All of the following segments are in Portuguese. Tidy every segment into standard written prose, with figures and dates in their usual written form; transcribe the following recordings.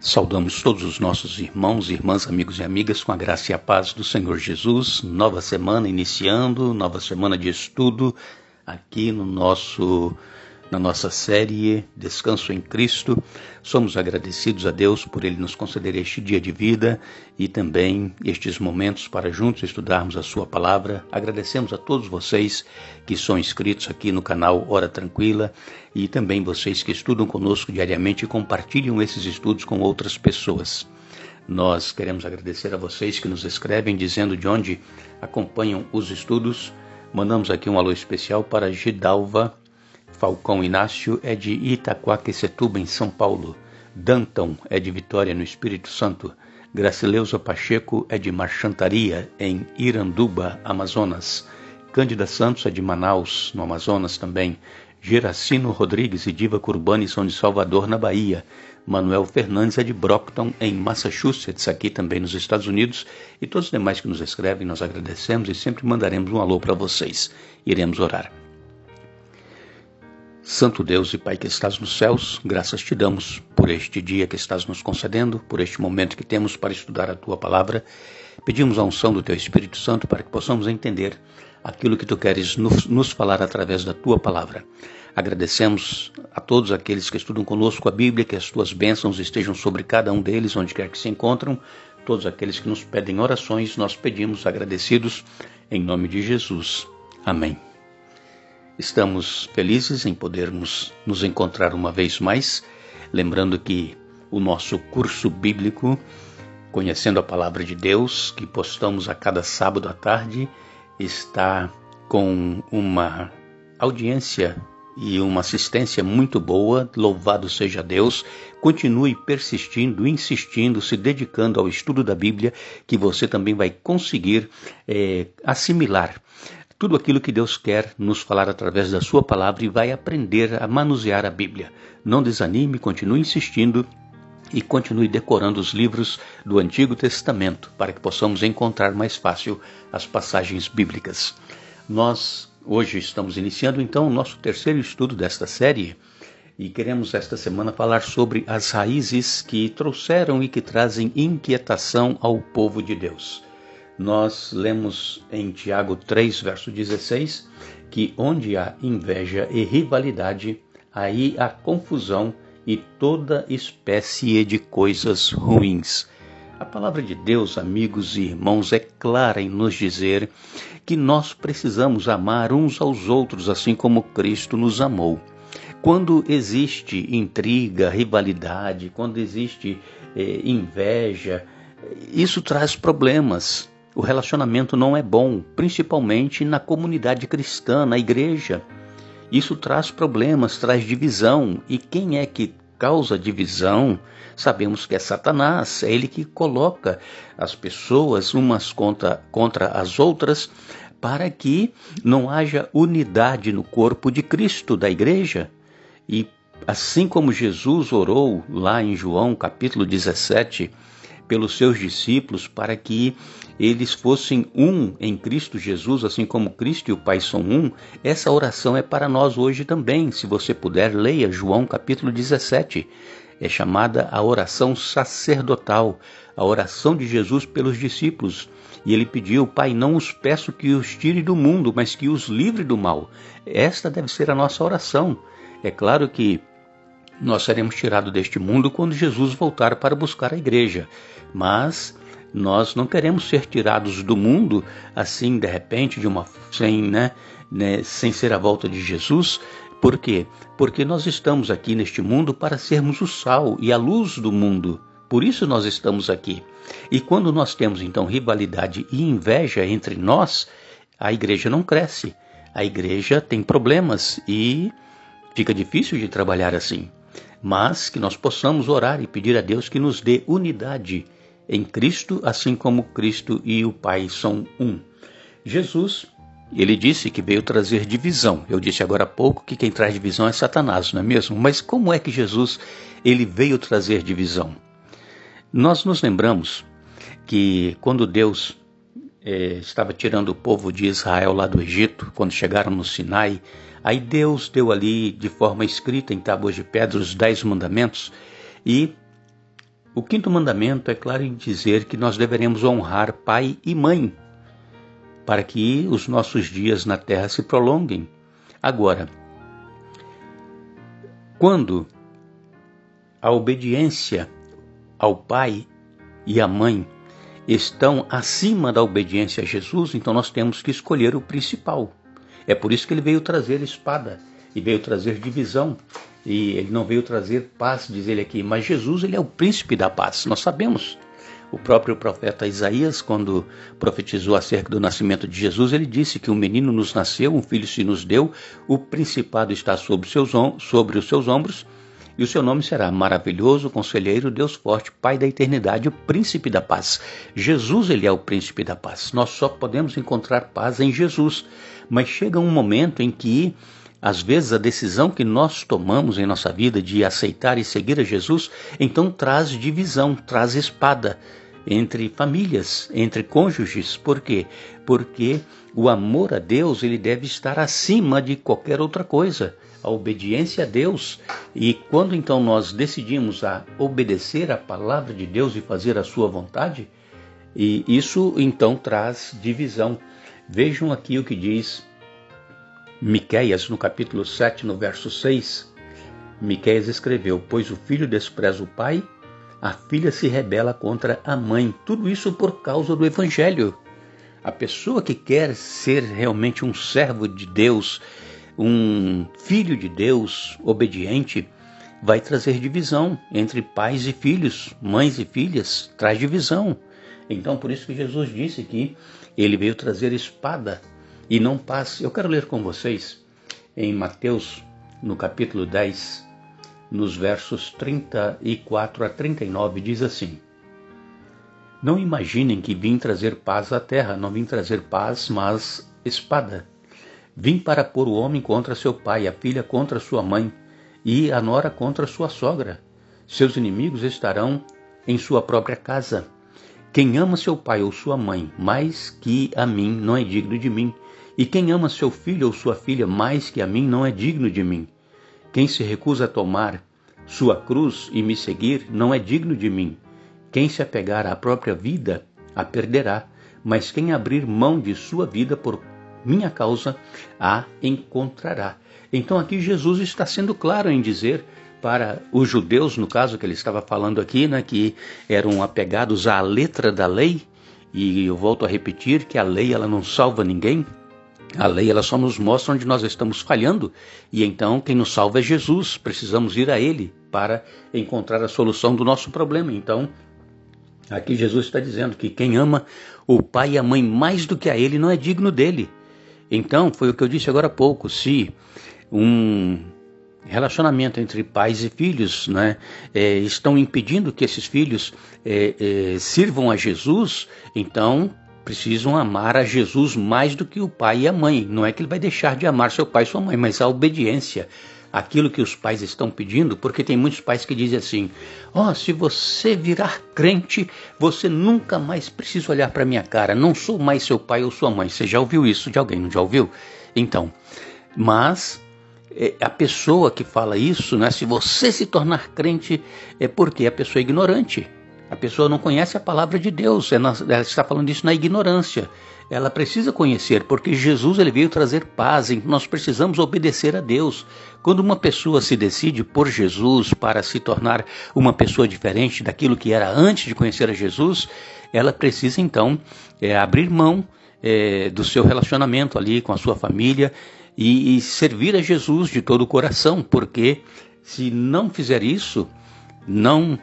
Saudamos todos os nossos irmãos, irmãs, amigos e amigas com a graça e a paz do Senhor Jesus. Nova semana iniciando, nova semana de estudo aqui na nossa série Descanso em Cristo. Somos agradecidos a Deus por Ele nos conceder este dia de vida e também estes momentos para juntos estudarmos a Sua Palavra. Agradecemos a todos vocês que são inscritos aqui no canal Hora Tranquila e também vocês que estudam conosco diariamente e compartilham esses estudos com outras pessoas. Nós queremos agradecer a vocês que nos escrevem dizendo de onde acompanham os estudos. Mandamos aqui um alô especial para Gidalva Falcão Inácio, é de Itaquaquecetuba, em São Paulo. Danton é de Vitória, no Espírito Santo. Gracileusa Pacheco é de Marchantaria, em Iranduba, Amazonas. Cândida Santos é de Manaus, no Amazonas também. Geracino Rodrigues e Diva Curbani são de Salvador, na Bahia. Manuel Fernandes é de Brockton, em Massachusetts, aqui também nos Estados Unidos. E todos os demais que nos escrevem, nós agradecemos e sempre mandaremos um alô para vocês. Iremos orar. Santo Deus e Pai que estás nos céus, graças te damos por este dia que estás nos concedendo, por este momento que temos para estudar a Tua Palavra. Pedimos a unção do Teu Espírito Santo para que possamos entender aquilo que Tu queres nos falar através da Tua Palavra. Agradecemos a todos aqueles que estudam conosco a Bíblia, que as Tuas bênçãos estejam sobre cada um deles, onde quer que se encontram. Todos aqueles que nos pedem orações, nós pedimos agradecidos em nome de Jesus. Amém. Estamos felizes em podermos nos encontrar uma vez mais, lembrando que o nosso curso bíblico, Conhecendo a Palavra de Deus, que postamos a cada sábado à tarde, está com uma audiência e uma assistência muito boa. Louvado seja Deus. Continue persistindo, insistindo, se dedicando ao estudo da Bíblia, que você também vai conseguir assimilar tudo aquilo que Deus quer nos falar através da sua palavra e vai aprender a manusear a Bíblia. Não desanime, continue insistindo e continue decorando os livros do Antigo Testamento para que possamos encontrar mais fácil as passagens bíblicas. Nós hoje estamos iniciando então o nosso terceiro estudo desta série e queremos esta semana falar sobre as raízes que trouxeram e que trazem inquietação ao povo de Deus. Nós lemos em Tiago 3, verso 16, que onde há inveja e rivalidade, aí há confusão e toda espécie de coisas ruins. A palavra de Deus, amigos e irmãos, é clara em nos dizer que nós precisamos amar uns aos outros, assim como Cristo nos amou. Quando existe intriga, rivalidade, quando existe inveja, isso traz problemas. O relacionamento não é bom, principalmente na comunidade cristã, na igreja. Isso traz problemas, traz divisão. E quem é que causa divisão? Sabemos que é Satanás. É ele que coloca as pessoas umas contra as outras para que não haja unidade no corpo de Cristo, da igreja. E assim como Jesus orou lá em João capítulo 17, pelos seus discípulos, para que eles fossem um em Cristo Jesus, assim como Cristo e o Pai são um, essa oração é para nós hoje também. Se você puder, leia João capítulo 17. É chamada a oração sacerdotal, a oração de Jesus pelos discípulos. E ele pediu: Pai, não os peço que os tire do mundo, mas que os livre do mal. Esta deve ser a nossa oração. É claro que nós seremos tirados deste mundo quando Jesus voltar para buscar a igreja. Mas nós não queremos ser tirados do mundo assim, de repente, sem ser a volta de Jesus. Por quê? Porque nós estamos aqui neste mundo para sermos o sal e a luz do mundo. Por isso nós estamos aqui. E quando nós temos, então, rivalidade e inveja entre nós, a igreja não cresce. A igreja tem problemas e fica difícil de trabalhar assim. Mas que nós possamos orar e pedir a Deus que nos dê unidade em Cristo, assim como Cristo e o Pai são um. Jesus, ele disse que veio trazer divisão. Eu disse agora há pouco que quem traz divisão é Satanás, não é mesmo? Mas como é que Jesus ele veio trazer divisão? Nós nos lembramos que quando Deus estava tirando o povo de Israel lá do Egito, quando chegaram no Sinai, aí Deus deu ali de forma escrita em tábuas de pedra os 10 mandamentos e O quinto mandamento é claro em dizer que nós deveremos honrar pai e mãe, para que os nossos dias na terra se prolonguem. Agora, quando a obediência ao pai e à mãe estão acima da obediência a Jesus, então nós temos que escolher o principal. É por isso que ele veio trazer espada e veio trazer divisão. E ele não veio trazer paz, diz ele aqui, mas Jesus, ele é o príncipe da paz. Nós sabemos. O próprio profeta Isaías, quando profetizou acerca do nascimento de Jesus, ele disse que um menino nos nasceu, um filho se nos deu, o principado está sobre os seus ombros, e o seu nome será Maravilhoso, Conselheiro, Deus Forte, Pai da Eternidade, o Príncipe da Paz. Jesus, ele é o Príncipe da Paz. Nós só podemos encontrar paz em Jesus. Mas chega um momento em que, às vezes, a decisão que nós tomamos em nossa vida de aceitar e seguir a Jesus, então traz divisão, traz espada entre famílias, entre cônjuges. Por quê? Porque o amor a Deus, ele deve estar acima de qualquer outra coisa. A obediência a Deus. E quando então nós decidimos a obedecer a palavra de Deus e fazer a sua vontade, e isso então traz divisão. Vejam aqui o que diz Miqueias, no capítulo 7, no verso 6. Miqueias escreveu: pois o filho despreza o pai, a filha se rebela contra a mãe. Tudo isso por causa do evangelho. A pessoa que quer ser realmente um servo de Deus, um filho de Deus obediente, vai trazer divisão entre pais e filhos, mães e filhas, traz divisão. Então, por isso que Jesus disse que ele veio trazer espada e não paz. Eu quero ler com vocês em Mateus, no capítulo 10, nos versos 34 a 39, diz assim: não imaginem que vim trazer paz à terra, não vim trazer paz, mas espada. Vim para pôr o homem contra seu pai, a filha contra sua mãe, e a nora contra sua sogra. Seus inimigos estarão em sua própria casa. Quem ama seu pai ou sua mãe mais que a mim não é digno de mim. E quem ama seu filho ou sua filha mais que a mim não é digno de mim. Quem se recusa a tomar sua cruz e me seguir não é digno de mim. Quem se apegar à própria vida a perderá, mas quem abrir mão de sua vida por minha causa a encontrará. Então aqui Jesus está sendo claro em dizer para os judeus, no caso que ele estava falando aqui, né, que eram apegados à letra da lei, e eu volto a repetir que a lei ela não salva ninguém. A lei ela só nos mostra onde nós estamos falhando, e então quem nos salva é Jesus. Precisamos ir a ele para encontrar a solução do nosso problema. Então aqui Jesus está dizendo que quem ama o pai e a mãe mais do que a ele não é digno dele. Então, foi o que eu disse agora há pouco, se um relacionamento entre pais e filhos, né, estão impedindo que esses filhos sirvam a Jesus, então precisam amar a Jesus mais do que o pai e a mãe. Não é que ele vai deixar de amar seu pai e sua mãe, mas a obediência, aquilo que os pais estão pedindo, porque tem muitos pais que dizem assim: se você virar crente, você nunca mais precisa olhar para minha cara, não sou mais seu pai ou sua mãe. Você já ouviu isso de alguém, não já ouviu? Então, mas a pessoa que fala isso, né, se você se tornar crente, é porque a pessoa é ignorante. A pessoa não conhece a palavra de Deus, ela está falando isso na ignorância. Ela precisa conhecer, porque Jesus ele veio trazer paz, então nós precisamos obedecer a Deus. Quando uma pessoa se decide por Jesus para se tornar uma pessoa diferente daquilo que era antes de conhecer a Jesus, ela precisa então abrir mão do seu relacionamento ali com a sua família e servir a Jesus de todo o coração, porque se não fizer isso, não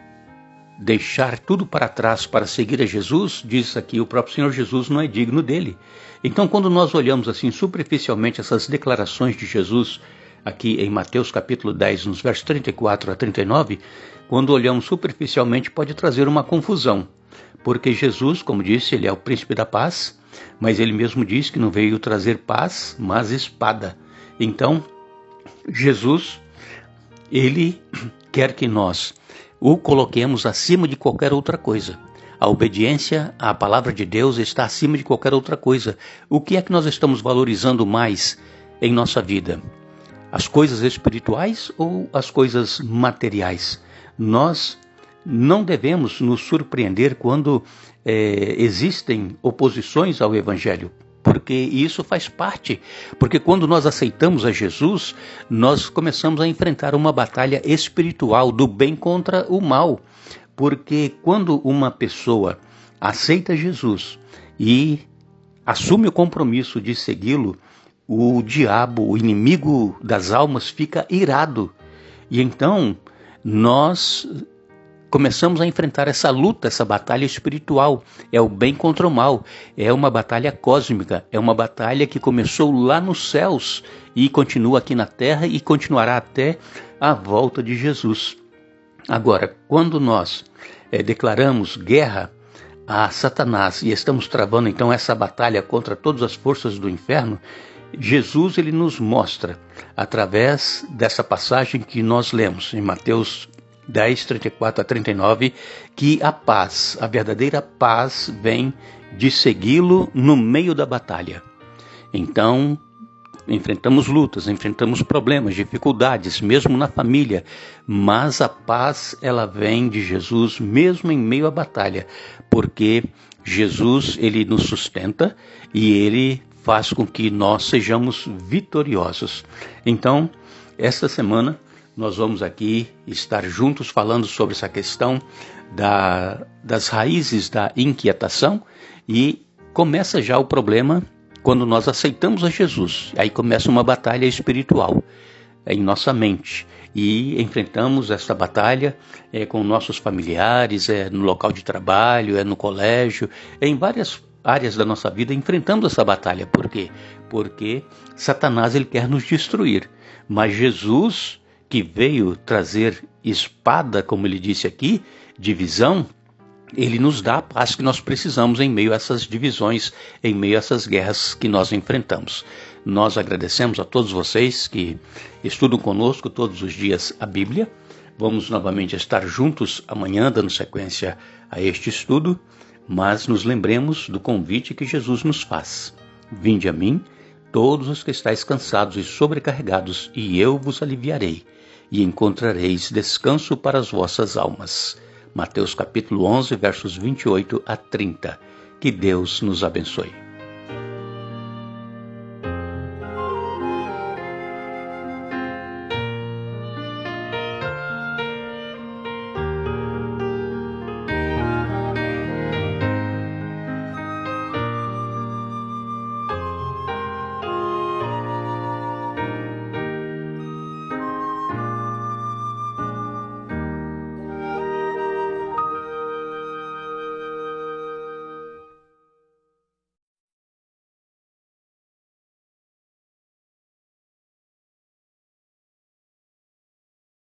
deixar tudo para trás para seguir a Jesus, diz aqui o próprio Senhor Jesus, não é digno dele. Então, quando nós olhamos assim superficialmente essas declarações de Jesus aqui em Mateus capítulo 10, nos versos 34 a 39, quando olhamos superficialmente pode trazer uma confusão, porque Jesus, como disse, ele é o príncipe da paz, mas ele mesmo diz que não veio trazer paz, mas espada. Então, Jesus, ele quer que nós o coloquemos acima de qualquer outra coisa. A obediência à palavra de Deus está acima de qualquer outra coisa. O que é que nós estamos valorizando mais em nossa vida? As coisas espirituais ou as coisas materiais? Nós não devemos nos surpreender quando existem oposições ao Evangelho, porque isso faz parte. Porque quando nós aceitamos a Jesus, nós começamos a enfrentar uma batalha espiritual do bem contra o mal. Porque quando uma pessoa aceita Jesus e assume o compromisso de segui-lo, o diabo, o inimigo das almas, fica irado. E então nós começamos a enfrentar essa luta, essa batalha espiritual. É o bem contra o mal. É uma batalha cósmica. É uma batalha que começou lá nos céus e continua aqui na terra e continuará até a volta de Jesus. Agora, quando nós declaramos guerra a Satanás e estamos travando então essa batalha contra todas as forças do inferno, Jesus ele nos mostra, através dessa passagem que nós lemos em Mateus 10, 34 a 39, que a paz, a verdadeira paz, vem de segui-lo no meio da batalha. Então, enfrentamos lutas, enfrentamos problemas, dificuldades, mesmo na família, mas a paz, ela vem de Jesus mesmo em meio à batalha, porque Jesus, ele nos sustenta e ele faz com que nós sejamos vitoriosos. Então, esta semana, nós vamos aqui estar juntos falando sobre essa questão das raízes da inquietação, e começa já o problema quando nós aceitamos a Jesus. Aí começa uma batalha espiritual em nossa mente e enfrentamos essa batalha com nossos familiares, no local de trabalho, no colégio, em várias áreas da nossa vida enfrentamos essa batalha. Por quê? Porque Satanás ele quer nos destruir, mas Jesus, que veio trazer espada, como ele disse aqui, divisão, ele nos dá a paz que nós precisamos em meio a essas divisões, em meio a essas guerras que nós enfrentamos. Nós agradecemos a todos vocês que estudam conosco todos os dias a Bíblia. Vamos novamente estar juntos amanhã, dando sequência a este estudo, mas nos lembremos do convite que Jesus nos faz. Vinde a mim, todos os que estáis cansados e sobrecarregados, e eu vos aliviarei, e encontrareis descanso para as vossas almas. Mateus capítulo 11, versos 28 a 30. Que Deus nos abençoe.